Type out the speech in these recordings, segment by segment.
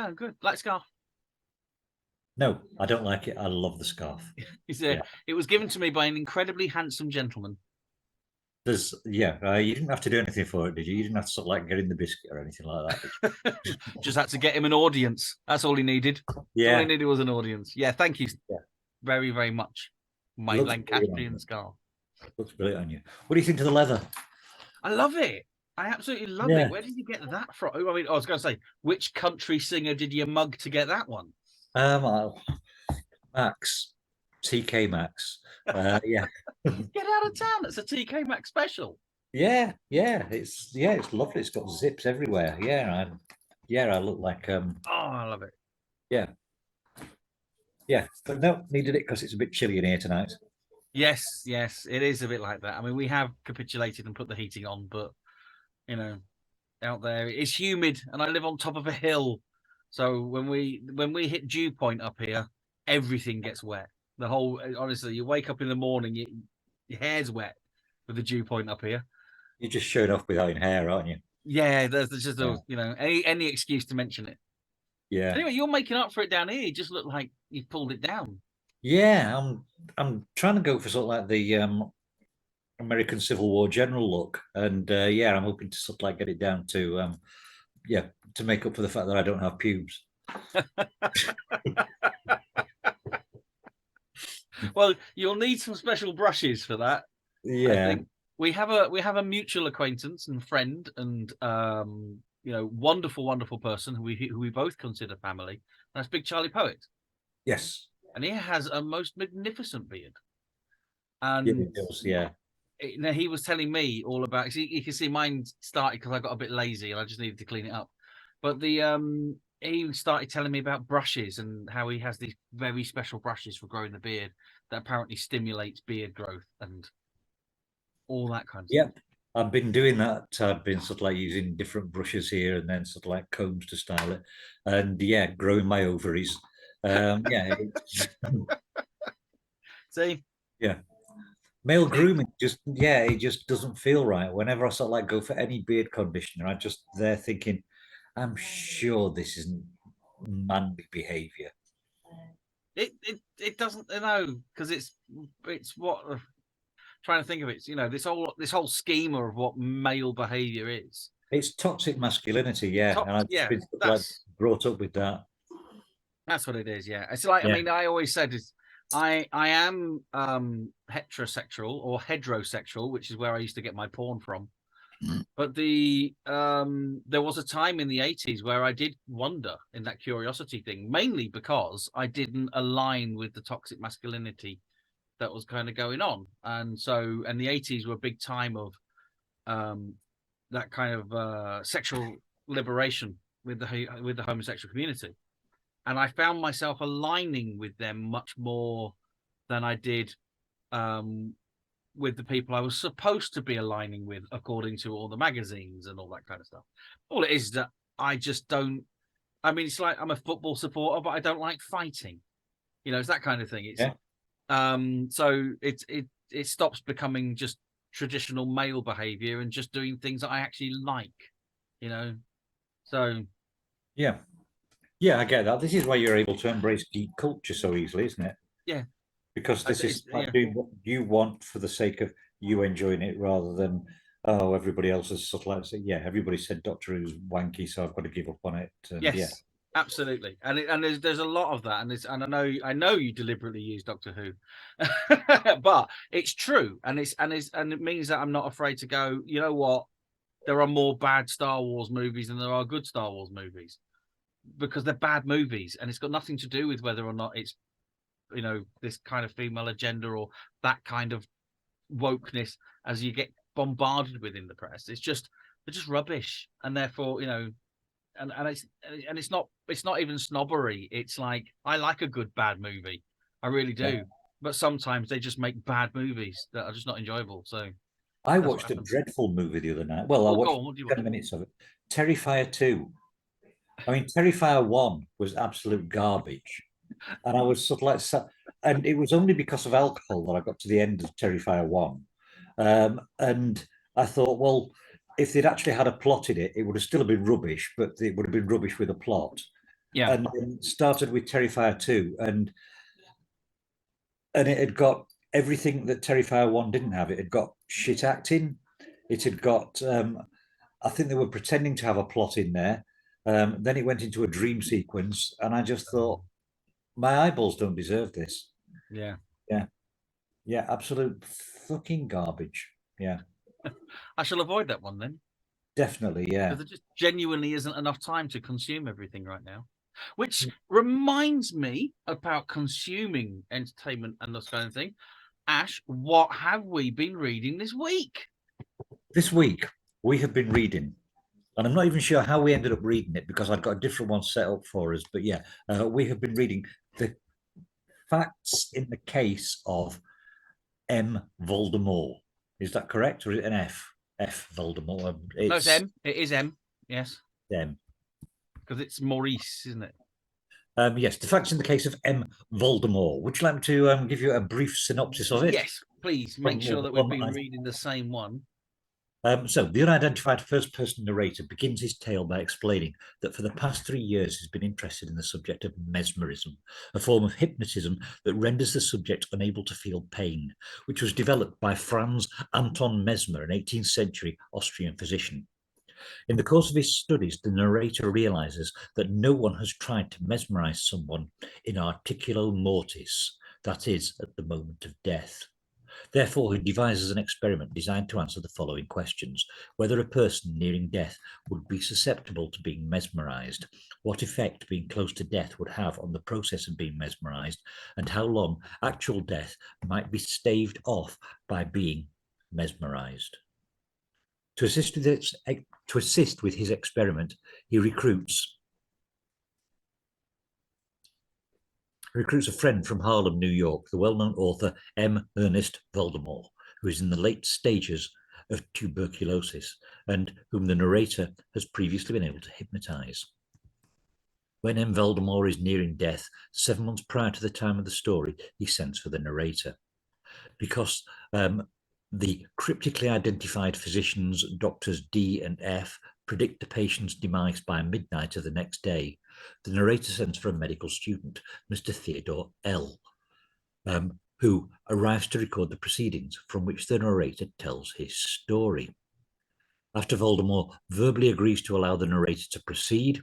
Yeah, good. Like scarf. No, I don't like it. I love the scarf. It was given to me by an incredibly handsome gentleman. You didn't have to do anything for it, did you? You didn't have to sort of like get in the biscuit or anything like that, did you? Just had to get him an audience. That's all he needed. Yeah. All he needed was an audience. Yeah, thank you Yeah. very, very much. My Lancastrian scarf. Looks brilliant on you. What do you think of the leather? I love it. I absolutely love it. Where did you get that from? I mean, I was going to say, which country singer did you mug to get that one? Max, TK Maxx. Yeah. Get out of town. It's a TK Maxx special. Yeah. It's lovely. It's got zips everywhere. I look like Oh, I love it. Yeah. But no, needed it because it's a bit chilly in here tonight. Yes, it is a bit like that. I mean, we have capitulated and put the heating on, but out there it's humid, and I live on top of a hill, so when we hit dew point up here, everything gets wet. Honestly, you wake up in the morning, your hair's wet with the dew point up here. You're just showing off without hair, aren't you? Yeah, there's just any excuse to mention it. Yeah. Anyway, you're making up for it down here. You just look like you've pulled it down. Yeah, I'm trying to go for sort of like the American Civil War general look, and I'm hoping to sort of like get it down to to make up for the fact that I don't have pubes. Well, you'll need some special brushes for that. Yeah, I think we have a mutual acquaintance and friend, and wonderful person who we both consider family. That's Big Charlie Poet. Yes, and he has a most magnificent beard. And he does, yeah. He was telling me all about. You can see mine started because I got a bit lazy and I just needed to clean it up. But he started telling me about brushes and how he has these very special brushes for growing the beard that apparently stimulates beard growth and all that kind of stuff. Yep. I've been doing that. I've been sort of like using different brushes here and then sort of like combs to style it. And growing my ovaries. See? Yeah. Male grooming it just doesn't feel right. Whenever I sort of like go for any beard conditioner, I'm just there thinking, I'm sure this isn't manly behavior. It doesn't because it's what trying to think of it. This whole schema of what male behavior is. It's toxic masculinity, and I've been brought up with that. That's what it is. Yeah, it's like I mean, I always said is I am heterosexual or heterosexual, which is where I used to get my porn from. But there was a time in the 80s where I did wonder in that curiosity thing, mainly because I didn't align with the toxic masculinity that was kind of going on. And the 80s were a big time of that kind of sexual liberation with the homosexual community. And I found myself aligning with them much more than I did with the people I was supposed to be aligning with, according to all the magazines and all that kind of stuff. All it is that I just don't. I mean, it's like I'm a football supporter, but I don't like fighting. It's that kind of thing. So it stops becoming just traditional male behavior and just doing things that I actually like. So yeah, I get that. This is why you're able to embrace geek culture so easily, isn't it? Yeah. Because this is like doing what you want for the sake of you enjoying it rather than, everybody else is sort of like, everybody said Doctor Who's wanky, so I've got to give up on it. Yes, absolutely. And there's a lot of that. And I know you deliberately use Doctor Who, but it's true. And it means that I'm not afraid to go, you know what? There are more bad Star Wars movies than there are good Star Wars movies because they're bad movies. And it's got nothing to do with whether or not it's, this kind of female agenda or that kind of wokeness as you get bombarded with in the press. They're just rubbish, and therefore and it's not even snobbery. It's like I like a good bad movie, I really do, but sometimes they just make bad movies that are just not enjoyable. So I watched a dreadful movie the other night. Well, I watched 10 minutes of it. Terrifier 2. I mean, Terrifier 1 was absolute garbage. And I was sort of like, and it was only because of alcohol that I got to the end of Terrifier 1. And I thought, well, if they'd actually had a plot in it, it would have still been rubbish, but it would have been rubbish with a plot. Yeah. And then started with Terrifier 2, and it had got everything that Terrifier 1 didn't have. It had got shit acting. It had got, I think they were pretending to have a plot in there. Then it went into a dream sequence, and I just thought, my eyeballs don't deserve this. Yeah. Yeah. Yeah, absolute fucking garbage. Yeah. I shall avoid that one then. Definitely, yeah. Because there just genuinely isn't enough time to consume everything right now. Which reminds me about consuming entertainment and this kind of thing. Ash, what have we been reading this week? This week, we have been reading, and I'm not even sure how we ended up reading it because I'd got a different one set up for us. But yeah, we have been reading The Facts in the Case of M. Voldemort. Is that correct? Or is it an F? F. Voldemort. No, it's M. It is M. Yes. M. Because it's Maurice, isn't it? Yes, The Facts in the Case of M. Voldemort. Would you like me to give you a brief synopsis of it? Yes, please. Make sure that we've been reading the same one. So the unidentified first-person narrator begins his tale by explaining that for the past 3 years he's been interested in the subject of mesmerism, a form of hypnotism that renders the subject unable to feel pain, which was developed by Franz Anton Mesmer, an 18th century Austrian physician. In the course of his studies, the narrator realizes that no one has tried to mesmerize someone in articulo mortis, that is, at the moment of death. Therefore, he devises an experiment designed to answer the following questions: whether a person nearing death would be susceptible to being mesmerized, what effect being close to death would have on the process of being mesmerized, and how long actual death might be staved off by being mesmerized. To assist with his experiment, he recruits a friend from Harlem, New York, the well-known author M. Ernest Voldemort, who is in the late stages of tuberculosis and whom the narrator has previously been able to hypnotize. When M. Voldemort is nearing death, 7 months prior to the time of the story, he sends for the narrator. Because the cryptically identified physicians, doctors D and F, predict the patient's demise by midnight of the next day, the narrator sends for a medical student, Mr. Theodore L., who arrives to record the proceedings, from which the narrator tells his story. After Voldemort verbally agrees to allow the narrator to proceed,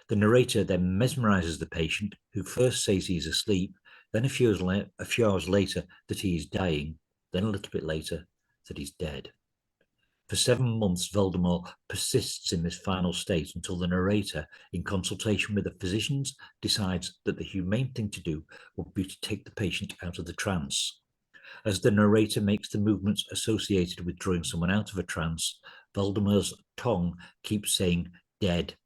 the narrator then mesmerizes the patient, who first says he is asleep, then a few hours later that he is dying, then a little bit later that he's dead. For 7 months, Voldemort persists in this final state until the narrator, in consultation with the physicians, decides that the humane thing to do would be to take the patient out of the trance. As the narrator makes the movements associated with drawing someone out of a trance, Voldemort's tongue keeps saying dead,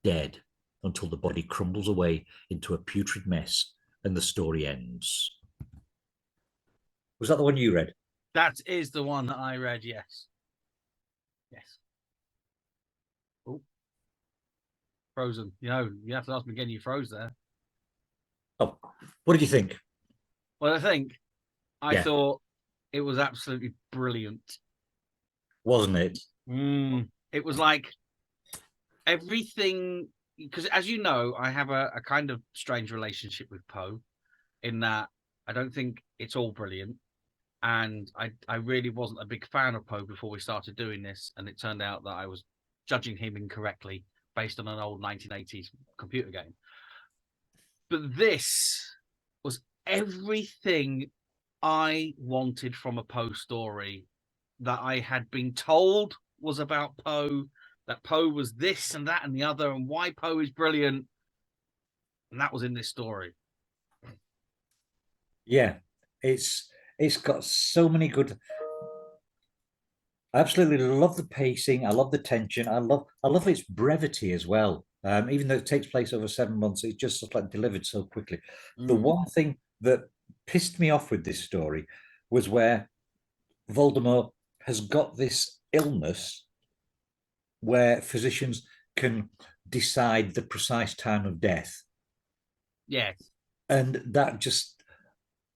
dead, until the body crumbles away into a putrid mess and the story ends. Was that the one you read? That is the one that I read, yes. Yes. Oh. Frozen. You have to ask me again, you froze there. Oh, what did you think? Well, I thought it was absolutely brilliant. Wasn't it? It was like everything, because as you know, I have a kind of strange relationship with Poe in that I don't think it's all brilliant. And I really wasn't a big fan of Poe before we started doing this. And it turned out that I was judging him incorrectly based on an old 1980s computer game. But this was everything I wanted from a Poe story that I had been told was about Poe, that Poe was this and that and the other, and why Poe is brilliant. And that was in this story. Yeah, it's got so many good. I absolutely love the pacing. I love the tension. I love its brevity as well. Even though it takes place over 7 months, it's just sort of like delivered so quickly. The one thing that pissed me off with this story was where Voldemort has got this illness where physicians can decide the precise time of death. Yes. And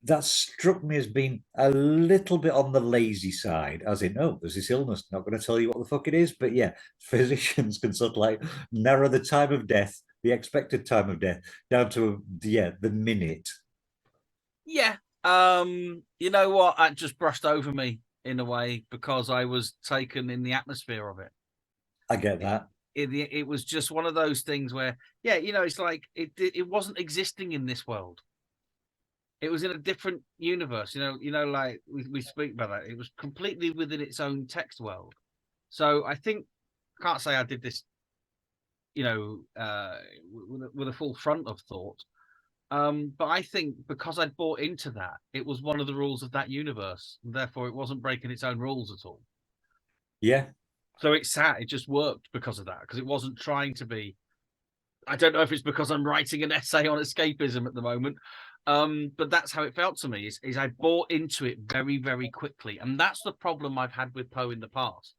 that struck me as being a little bit on the lazy side, as in, oh, there's this illness, not going to tell you what the fuck it is. But yeah, physicians can sort of like narrow the time of death the expected time of death down to the minute. Yeah. You know what? That just brushed over me in a way because I was taken in the atmosphere of it. I get that. It was just one of those things where, yeah, it's like it wasn't existing in this world. It was in a different universe, like we speak about that. It was completely within its own text world. So I think I can't say I did this, with a full front of thought. But I think because I'd bought into that, it was one of the rules of that universe, and therefore it wasn't breaking its own rules at all. Yeah. So it just worked because of that, because it wasn't trying to be. I don't know if it's because I'm writing an essay on escapism at the moment, but that's how it felt to me. Is I bought into it very, very quickly, and that's the problem I've had with Poe in the past.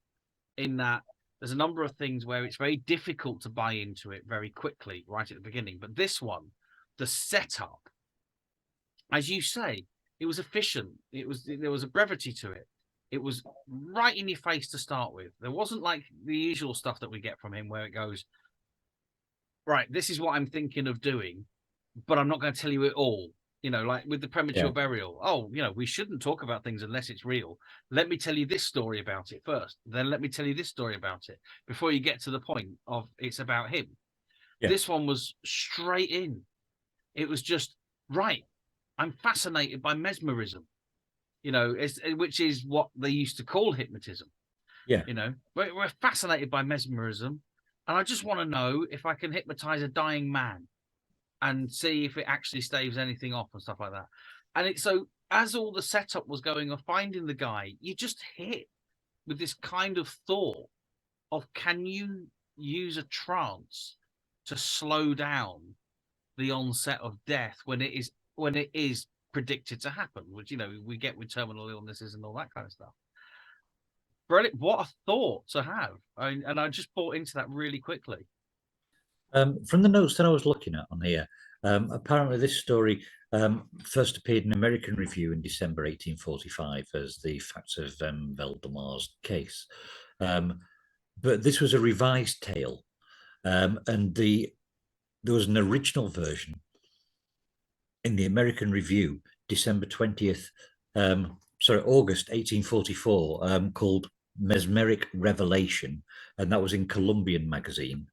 In that there's a number of things where it's very difficult to buy into it very quickly, right at the beginning. But this one, the setup, as you say, it was efficient. There was a brevity to it. It was right in your face to start with. There wasn't like the usual stuff that we get from him where it goes, right, this is what I'm thinking of doing, but I'm not going to tell you it all. Like with the premature burial. Oh, we shouldn't talk about things unless it's real. Let me tell you this story about it first. Then let me tell you this story about it before you get to the point of it's about him. Yeah. This one was straight in. It was just, right, I'm fascinated by mesmerism, which is what they used to call hypnotism. Yeah. We're fascinated by mesmerism. And I just want to know if I can hypnotize a dying man and see if it actually staves anything off and stuff like that. And so as all the setup was going of finding the guy, you just hit with this kind of thought of, can you use a trance to slow down the onset of death when it is predicted to happen, which we get with terminal illnesses and all that kind of stuff. Brilliant. What a thought to have. And I just bought into that really quickly. From the notes that I was looking at on here, apparently this story first appeared in an American Review in December 1845 as the facts of Valdema's case. But this was a revised tale, and there was an original version in the American Review, December 20th, August 1844, called Mesmeric Revelation, and that was in Columbian magazine.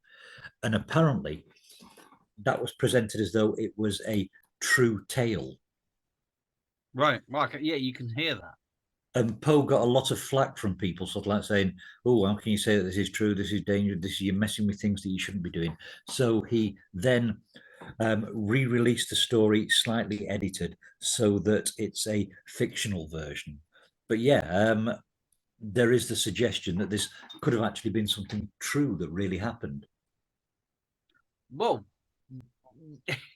And apparently that was presented as though it was a true tale. Right. Mark, yeah, you can hear that. And Poe got a lot of flack from people, sort of like saying, "Oh, how can you say that this is true? This is dangerous. You're messing with things that you shouldn't be doing." So he then re-released the story, slightly edited, so that it's a fictional version. But yeah, there is the suggestion that this could have actually been something true that really happened. Well,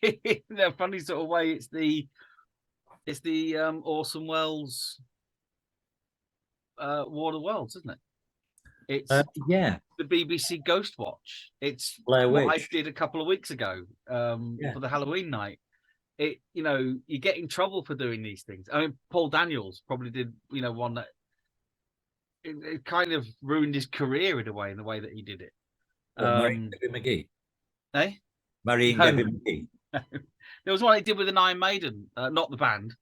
in a funny sort of way, it's the Orson Welles War of the Worlds, isn't it? It's the BBC Ghost Watch. It's Blair what Witch. I did a couple of weeks ago for the Halloween night. You get in trouble for doing these things. I mean, Paul Daniels probably did, one that it kind of ruined his career in a way that he did it. Marrying Debbie McGee. Eh? Marrying Debbie McGee. There was one he did with an Iron Maiden, not the band,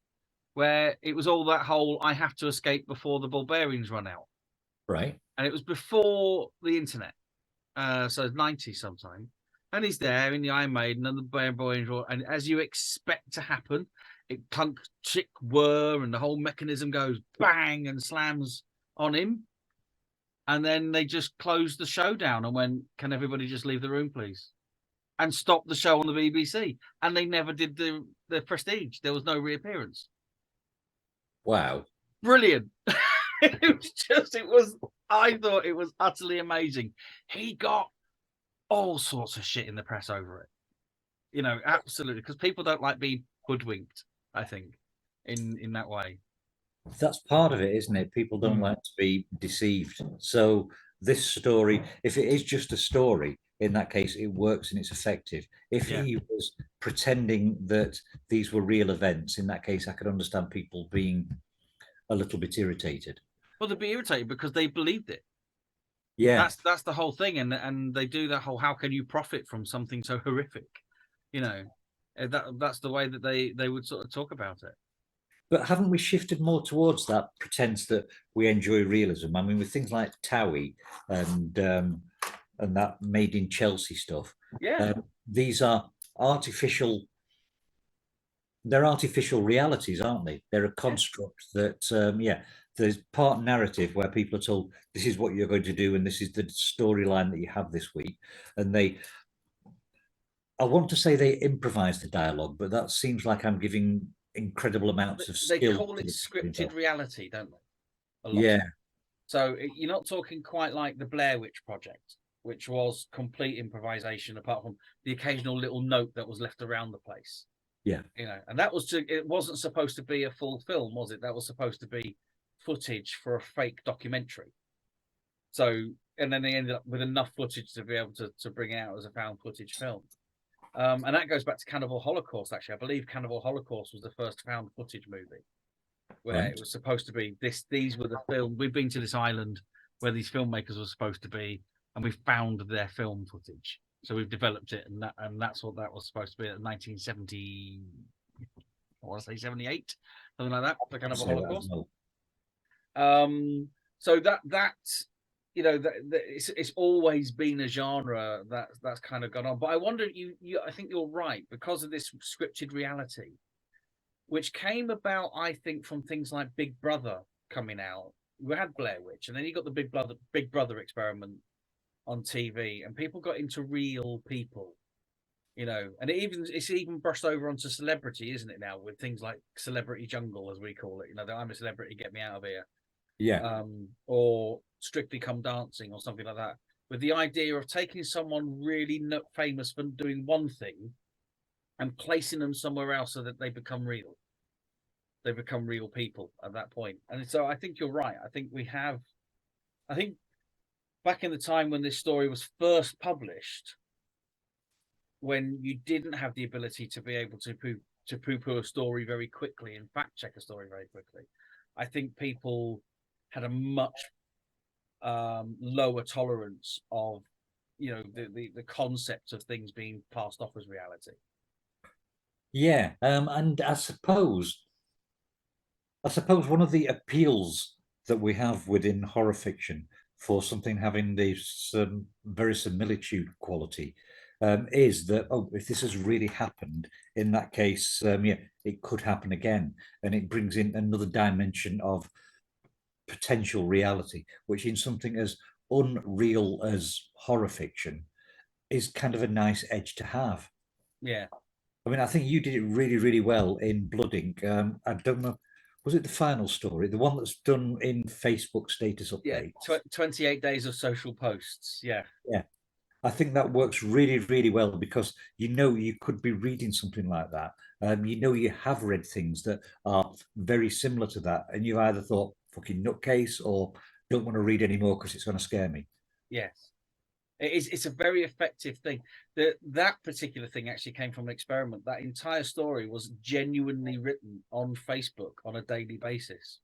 where it was all that whole "I have to escape before the barbarians run out." Right. And it was before the internet, so 90 sometime. And he's there in the Iron Maiden and the barbarians, and as you expect to happen, it clunk, chick, whir, and the whole mechanism goes bang and slams on him. And then they just closed the show down and went, "Can everybody just leave the room, please?" And stopped the show on the BBC. And they never did the Prestige. There was no reappearance. Wow. Brilliant. I thought it was utterly amazing. He got all sorts of shit in the press over it. Absolutely. Because people don't like being hoodwinked, I think, in that way. That's part of it, isn't it? People don't like to be deceived. So this story, if it is just a story, in that case, it works and it's effective. If he was pretending that these were real events, in that case, I could understand people being a little bit irritated. Well, they'd be irritated because they believed it. Yeah. That's the whole thing, and they do that whole how can you profit from something so horrific, you know, that's the way that they would sort of talk about it. But haven't we shifted more towards that pretense that we enjoy realism? I mean, with things like Towie and that Made in Chelsea stuff, Yeah, these are artificial. They're artificial realities, aren't they? They're a yeah. construct that, there's part narrative where people are told this is what you're going to do and this is the storyline that you have this week, and I want to say they improvise the dialogue, but that seems like I'm giving incredible amounts of They skill call to it the scripted storyteller. reality, don't they? A lot Yeah, of it. So you're not talking quite like the Blair Witch Project, which was complete improvisation, apart from the occasional little note that was left around the place. yeah, You know, and that was it wasn't supposed to be a full film, was it? That was supposed to be footage for a fake documentary. So, and then they ended up with enough footage to be able to bring it out as a found footage film. And that goes back to Cannibal Holocaust. Actually, I believe Cannibal Holocaust was the first found footage movie where right. it was supposed to be this. These were the film. We've been to this island where these filmmakers were supposed to be, and we found their film footage. So we've developed it, and that's what that was supposed to be at 1970. I want to say 78, something like that. The kind of a Say that as Holocaust. well. So that you know it's always been a genre that's kind of gone on. But I wonder, I think you're right because of this scripted reality, which came about, I think, from things like Big Brother coming out. We had Blair Witch, and then you got the Big Brother experiment on TV, and people got into real people, you know, and it's even brushed over onto celebrity, isn't it now, with things like Celebrity Jungle, as we call it, you know, that I'm a celebrity, get me out of here, Yeah, or Strictly Come Dancing or something like that, with the idea of taking someone really not famous for doing one thing and placing them somewhere else so that they become real. They become real people at that point. And so I think you're right. I think back in the time when this story was first published, when you didn't have the ability to be able to poo-poo a story very quickly and fact check a story very quickly, I think people had a much lower tolerance of, you know, the concept of things being passed off as reality. yeah, and I suppose one of the appeals that we have within horror fiction for something having this verisimilitude quality is that, oh, if this has really happened, in that case, yeah, it could happen again, and it brings in another dimension of potential reality, which in something as unreal as horror fiction is kind of a nice edge to have. Yeah. I mean, I think you did it really, really well in Blood Ink. I don't know, was it the final story, the one that's done in Facebook status Yeah. updates? 28 days of social posts. Yeah. Yeah, I think that works really, really well because you know you could be reading something like that. You know you have read things that are very similar to that, and you've either thought fucking nutcase or don't want to read anymore because it's going to scare me. Yes. It's a very effective thing. That particular thing actually came from an experiment. That entire story was genuinely written on Facebook on a daily basis.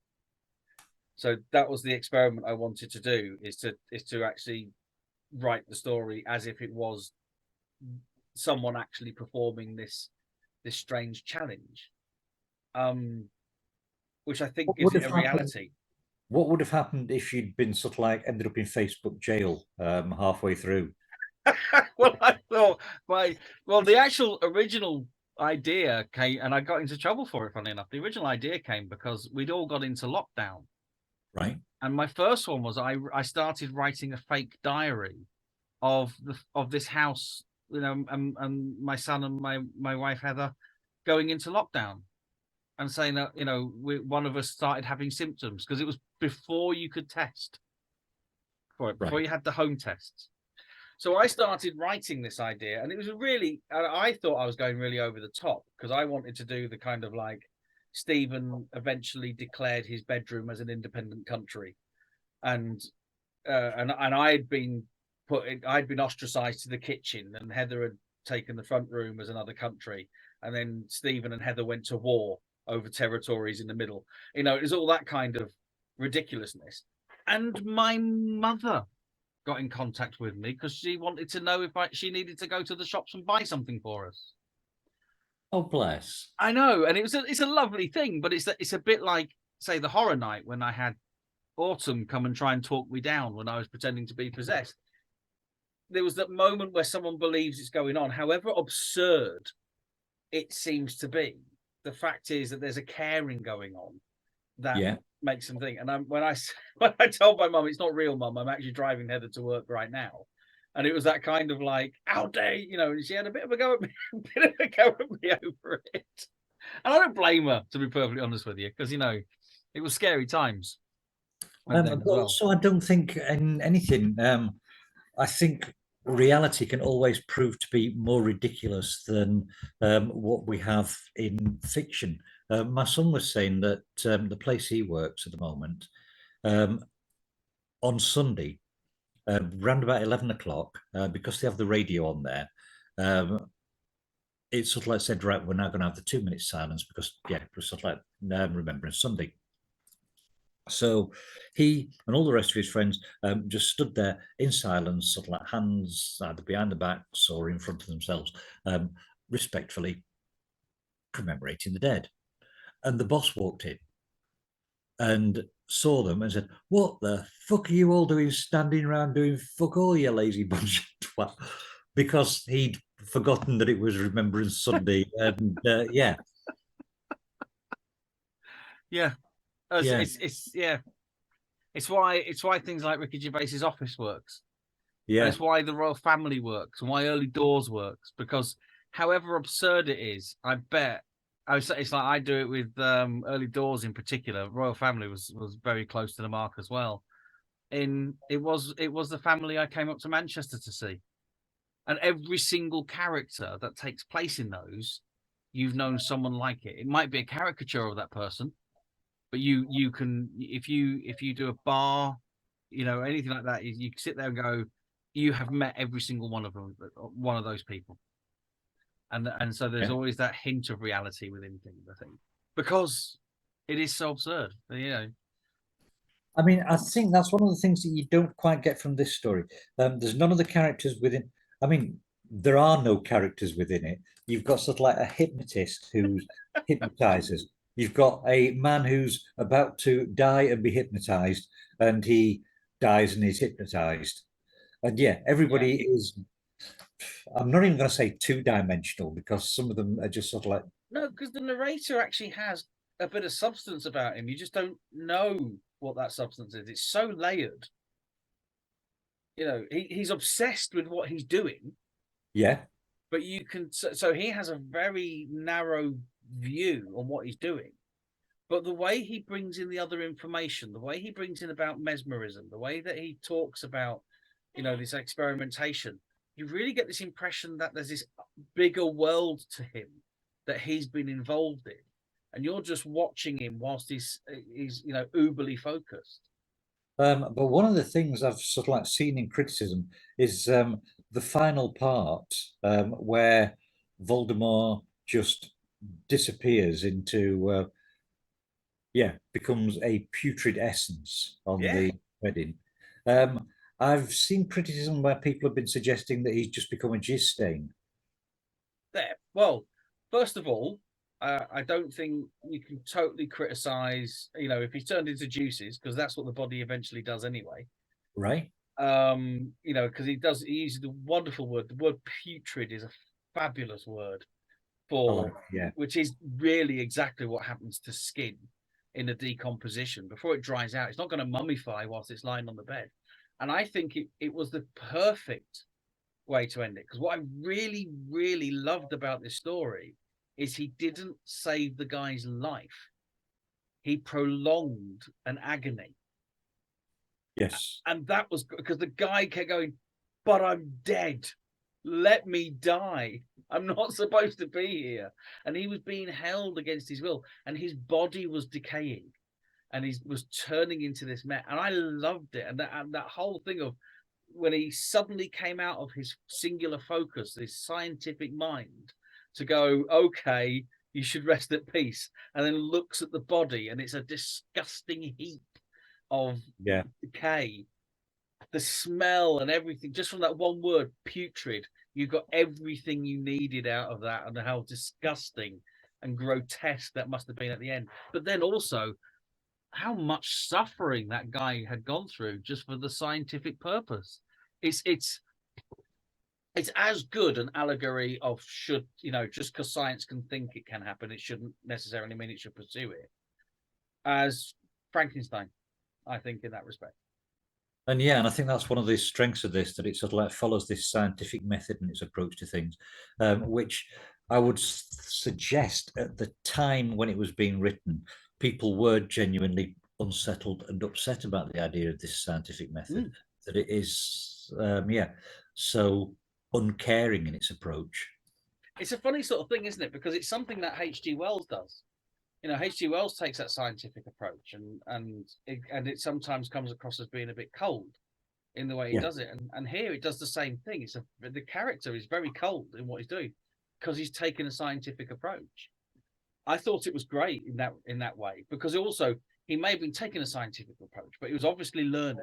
So that was the experiment I wanted to do, is to actually write the story as if it was someone actually performing this strange challenge. Um, which I think What gives would it have a happened? reality. What would have happened if you'd been sort of like ended up in Facebook jail halfway through? Well, I thought the actual original idea came, and I got into trouble for it. Funny enough, the original idea came because we'd all got into lockdown, Right. and my first one was I started writing a fake diary of this house, you know, and my son and my wife Heather going into lockdown, and saying that, you know, one of us started having symptoms because it was before you could test for it, before Right. you had the home tests. So I started writing this idea, and it was I thought I was going really over the top because I wanted to do the kind of like Stephen eventually declared his bedroom as an independent country, and and I'd been ostracized to the kitchen, and Heather had taken the front room as another country, and then Stephen and Heather went to war over territories in the middle. You know, it was all that kind of ridiculousness. And my mother got in contact with me because she wanted to know if she needed to go to the shops and buy something for us. Oh, bless. I know, and it's a lovely thing, but it's a bit like, say, the horror night when I had Autumn come and try and talk me down when I was pretending to be possessed. There was that moment where someone believes it's going on, however absurd it seems to be. The fact is that there's a caring going on that makes them think. And when I told my mum, it's not real, mum, I'm actually driving Heather to work right now. And it was that kind of like, how dare you, and she had a bit of a go at me, over it. And I don't blame her, to be perfectly honest with you, because it was scary times. But also, I don't think in anything. I think reality can always prove to be more ridiculous than what we have in fiction. My son was saying that the place he works at the moment, on Sunday, around about 11 o'clock, because they have the radio on there, it's sort of like said, right, we're now going to have the 2 minute silence because, it was sort of like remembering Sunday. So he and all the rest of his friends just stood there in silence, sort of like hands either behind the backs or in front of themselves, respectfully commemorating the dead. And the boss walked in and saw them and said, "What the fuck are you all doing standing around doing fuck all, you lazy bunch of twat?" Because he'd forgotten that it was Remembrance Sunday. And yeah. Yeah. It's why things like Ricky Gervais's Office works. Yeah. And it's why the Royal Family works and why Early Doors works, because however absurd it is, I bet it's like I do it with Early Doors in particular. Royal Family was very close to the mark as well. It was the family I came up to Manchester to see. And every single character that takes place in those, you've known someone like it. It might be a caricature of that person, but you can, if you do a bar, anything like that, you sit there and go, you have met every single one of them, one of those people. And so there's always that hint of reality within things, I think, because it is so absurd, I mean, I think that's one of the things that you don't quite get from this story. There's none of the characters within. I mean, there are no characters within it. You've got sort of like a hypnotist who hypnotizes. You've got a man who's about to die and be hypnotized, and he dies and is hypnotized. And everybody is. I'm not even going to say two-dimensional because some of them are just sort of like. No, because the narrator actually has a bit of substance about him. You just don't know what that substance is. It's so layered. He's obsessed with what he's doing. Yeah. But you can, so he has a very narrow view on what he's doing. But the way he brings in the other information, the way he brings in about mesmerism, the way that he talks about, this experimentation, you really get this impression that there's this bigger world to him that he's been involved in. And you're just watching him whilst he's uberly focused. But one of the things I've sort of like seen in criticism is the final part where Voldemort just disappears into, becomes a putrid essence on the wedding. I've seen criticism where people have been suggesting that he's just become a jizz stain. There. Well, first of all, I don't think you can totally criticize, if he's turned into juices, because that's what the body eventually does anyway. Right. Because he uses the wonderful word. The word putrid is a fabulous word for, which is really exactly what happens to skin in a decomposition. Before it dries out, it's not going to mummify whilst it's lying on the bed. And I think it was the perfect way to end it. Because what I really, really loved about this story is he didn't save the guy's life. He prolonged an agony. Yes. And that was because the guy kept going, but I'm dead. Let me die. I'm not supposed to be here. And he was being held against his will. And his body was decaying. And he was turning into this mess. And I loved it. And that whole thing of when he suddenly came out of his singular focus, this scientific mind, to go, okay, you should rest at peace, and then looks at the body and it's a disgusting heap of decay. the smell and everything, just from that one word, putrid, you got everything you needed out of that, and how disgusting and grotesque that must have been at the end. But then also how much suffering that guy had gone through just for the scientific purpose. It's as good an allegory of, should, just because science can think it can happen, it shouldn't necessarily mean it should pursue it, as Frankenstein, I think, in that respect. And yeah, and I think that's one of the strengths of this, that it sort of like follows this scientific method in its approach to things, which I would suggest at the time when it was being written, people were genuinely unsettled and upset about the idea of this scientific method, that it is, so uncaring in its approach. It's a funny sort of thing, isn't it? Because it's something that H.G. Wells does. H.G. Wells takes that scientific approach, and it sometimes comes across as being a bit cold in the way he does it. And here it does the same thing. The character is very cold in what he's doing because he's taken a scientific approach. I thought it was great in that way, because also he may have been taking a scientific approach, but he was obviously learned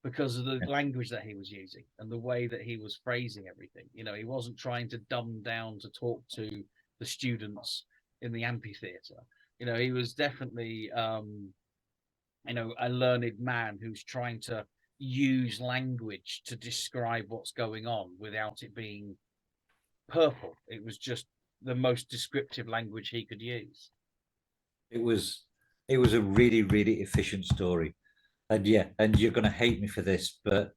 because of the language that he was using and the way that he was phrasing everything. He wasn't trying to dumb down to talk to the students in the amphitheater. He was definitely, a learned man who's trying to use language to describe what's going on without it being purple. It was just the most descriptive language he could use. It was a really, really efficient story. And you're going to hate me for this, but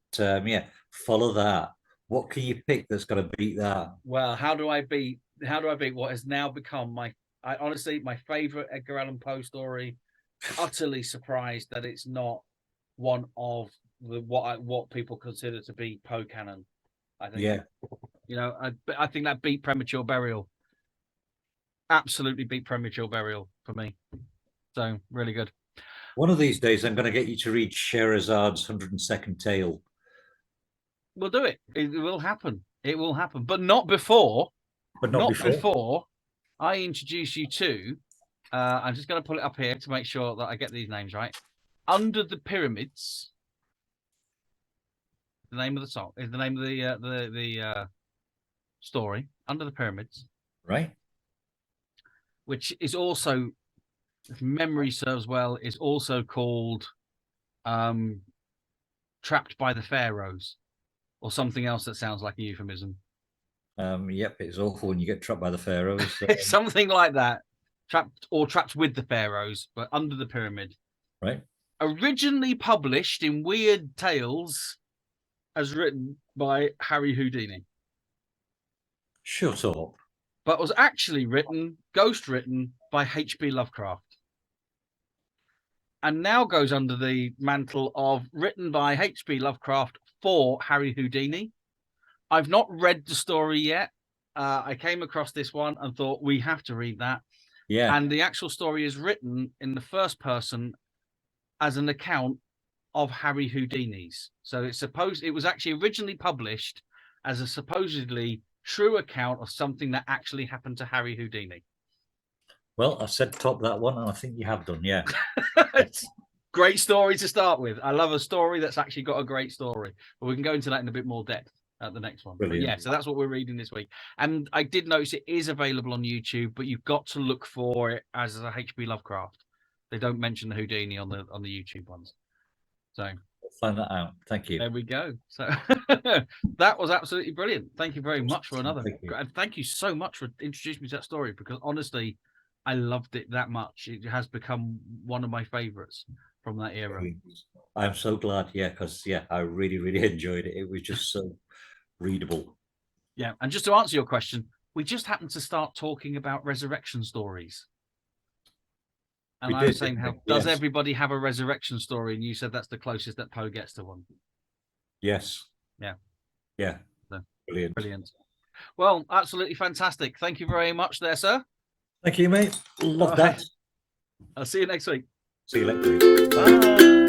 follow that. What can you pick that's going to beat that? Well, how do I beat what has now become honestly my favorite Edgar Allan Poe story? Utterly surprised that it's not one of what people consider to be Poe canon. I think. I think that beat Premature Burial. Absolutely beat Premature Burial for me. So really good. One of these days, I'm going to get you to read Scheherazad's 102nd Tale. We'll do it. It will happen. It will happen, but not before. But not before I introduce you to. I'm just going to pull it up here to make sure that I get these names right. Under the Pyramids. The name of the song is the name of the story. Under the Pyramids. Right. Which is also, if memory serves well, is also called Trapped by the Pharaohs, or something else that sounds like a euphemism. Yep, it's awful when you get trapped by the pharaohs. Something like that. Trapped with the pharaohs, but under the pyramid. Right. Originally published in Weird Tales as written by Harry Houdini. Shut up. But was actually ghost written by H.P. Lovecraft. And now goes under the mantle of written by H.P. Lovecraft for Harry Houdini. I've not read the story yet. I came across this one and thought, we have to read that. Yeah. And the actual story is written in the first person as an account of Harry Houdini's. So it was actually originally published as a supposedly true account of something that actually happened to Harry Houdini. Well, I said top that one, and I think you have done, yeah. It's great story to start with. I love a story that's actually got a great story. But we can go into that in a bit more depth at the next one. But yeah, so that's what we're reading this week. And I did notice it is available on YouTube, but you've got to look for it as a H.P. Lovecraft. They don't mention the Houdini on the YouTube ones. So find that out. Thank you. There we go. So that was absolutely brilliant. Thank you very much for another. Thank you so much for introducing me to that story, because honestly, I loved it that much. It has become one of my favorites from that era. I'm so glad, because I really, really enjoyed it. It was just so readable. Yeah, and just to answer your question, we just happened to start talking about resurrection stories. And I was saying, does everybody have a resurrection story? And you said that's the closest that Poe gets to one. Yes. Yeah. Yeah. So, brilliant. Brilliant. Well, absolutely fantastic. Thank you very much there, sir. Thank you, mate. Love that. I'll see you next week. See you next week. Bye.